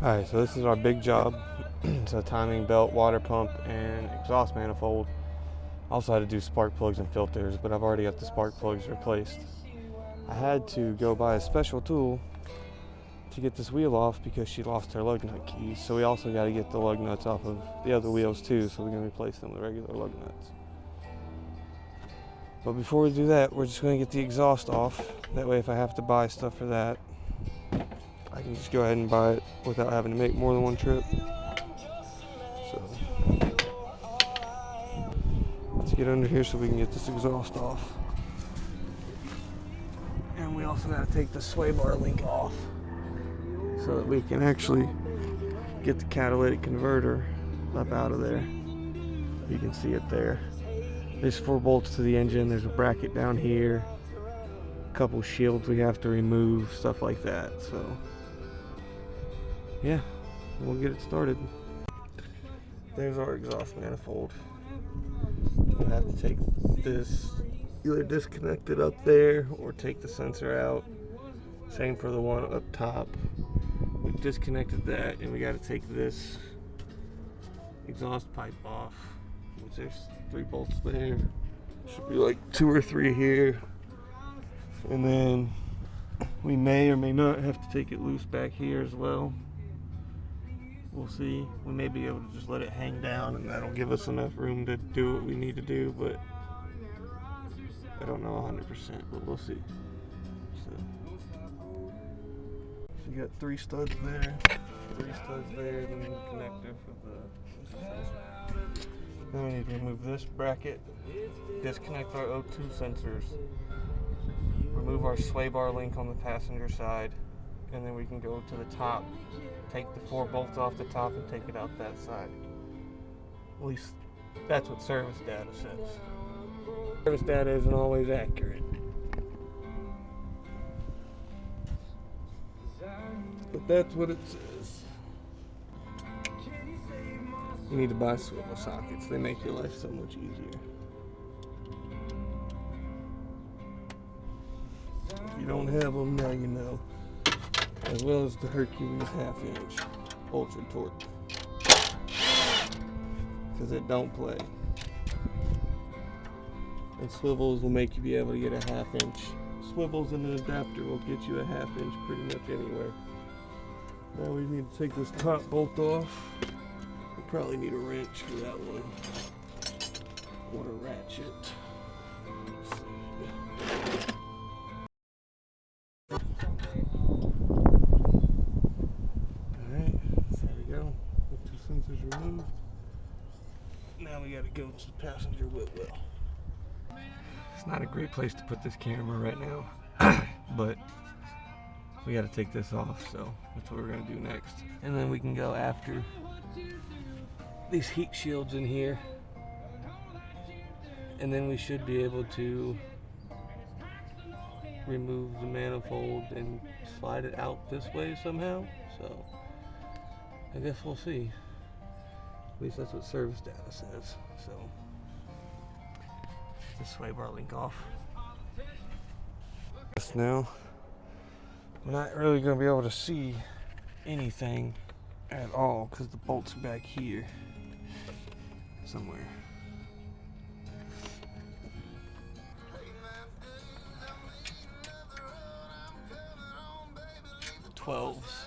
Alright, so this is our big job. It's a timing belt, water pump, and exhaust manifold. I also had to do spark plugs and filters, but I've already got the spark plugs replaced. I had to go buy a special tool to get this wheel off because she lost her lug nut keys. So we also got to get the lug nuts off of the other wheels too, so we're going to replace them with regular lug nuts. But before we do that, we're just going to get the exhaust off. That way if I have to buy stuff for that, I can just go ahead and buy it without having to make more than one trip. So let's get under here so we can get this exhaust off. And we also got to take the sway bar link off so that we can actually get the catalytic converter up out of there. You can see it there. There's 4 bolts to the engine. There's a bracket down here, a couple shields we have to remove, stuff like that. So yeah, we'll get it started. There's our exhaust manifold. We'll have to take this, either disconnect it up there or take the sensor out. Same for the one up top. We disconnected that, and we got to take this exhaust pipe off, which there's 3 bolts there. Should be like 2 or 3 here. And then we may or may not have to take it loose back here as well. We'll see. We may be able to just let it hang down, and that'll give us enough room to do what we need to do, but I don't know 100%, but we'll see. So you got 3 studs there, 3 studs there, then the connector for the sensor. Then we need to remove this bracket, disconnect our O2 sensors, remove our sway bar link on the passenger side, and then we can go to the top, take the 4 bolts off the top and take it out that side. At least that's what service data says. Service data isn't always accurate, but that's what it says. You need to buy swivel sockets. They make your life so much easier. If you don't have them, now you know. As well as the Hercules 1/2 inch ultra torque, because it don't play. And swivels will make you be able to get a 1/2 inch. Swivels and an adapter will get you a 1/2 inch pretty much anywhere. Now we need to take this top bolt off. We'll probably need a wrench for that one, or a ratchet. Sensors removed. Now we gotta go to the passenger wheel well. It's not a great place to put this camera right now, but we gotta take this off, so that's what we're gonna do next. And then we can go after these heat shields in here, and then we should be able to remove the manifold and slide it out this way somehow. So I guess we'll see. At least that's what service data says. So the sway bar link off. Now we're not really going to be able to see anything at all because the bolts are back here somewhere. The 12s.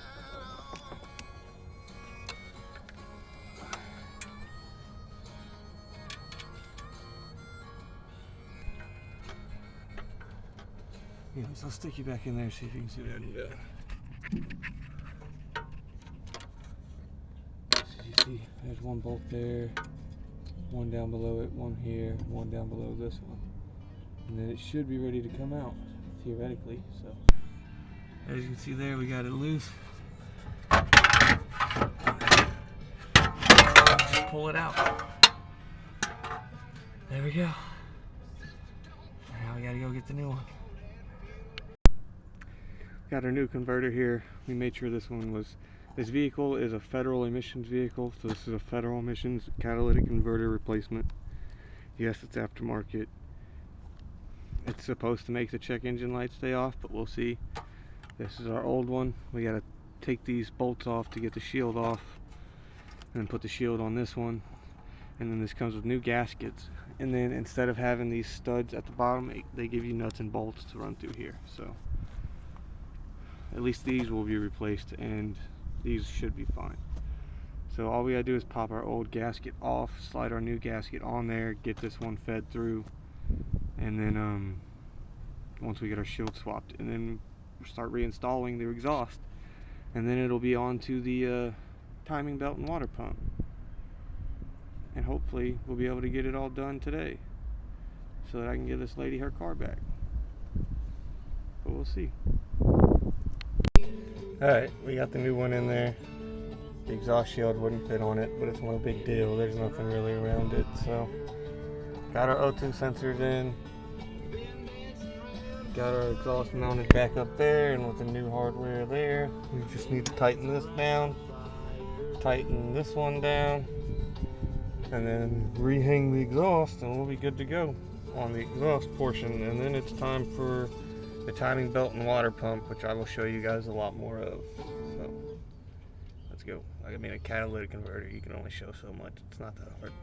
Anyways, I'll stick you back in there, see if you can see that and go. So you see, there's 1 bolt there, 1 down below it, 1 here, 1 down below this one. And then it should be ready to come out, theoretically. So, as you can see there, we got it loose. Just pull it out. There we go. Now we gotta go get the new one. Got our new converter here. We made sure this vehicle is a federal emissions vehicle, so this is a federal emissions catalytic converter replacement. Yes, it's aftermarket. It's supposed to make the check engine light stay off, but we'll see. This is our old one. We gotta take these bolts off to get the shield off, and then put the shield on this one. And then this comes with new gaskets, and then instead of having these studs at the bottom, they give you nuts and bolts to run through here. So at least these will be replaced, and these should be fine. So all we gotta do is pop our old gasket off, slide our new gasket on there, get this one fed through, and then once we get our shield swapped, and then start reinstalling the exhaust, and then it'll be on to the timing belt and water pump. And hopefully we'll be able to get it all done today so that I can give this lady her car back. But we'll see. Alright, we got the new one in there. The exhaust shield wouldn't fit on it, but it's no big deal. There's nothing really around it. So, got our O2 sensors in. Got our exhaust mounted back up there, and with the new hardware there, we just need to tighten this down, tighten this one down, and then rehang the exhaust, and we'll be good to go on the exhaust portion. And then it's time for the timing belt and water pump, which I will show you guys a lot more of. So let's go. I mean, a catalytic converter, you can only show so much. It's not that hard.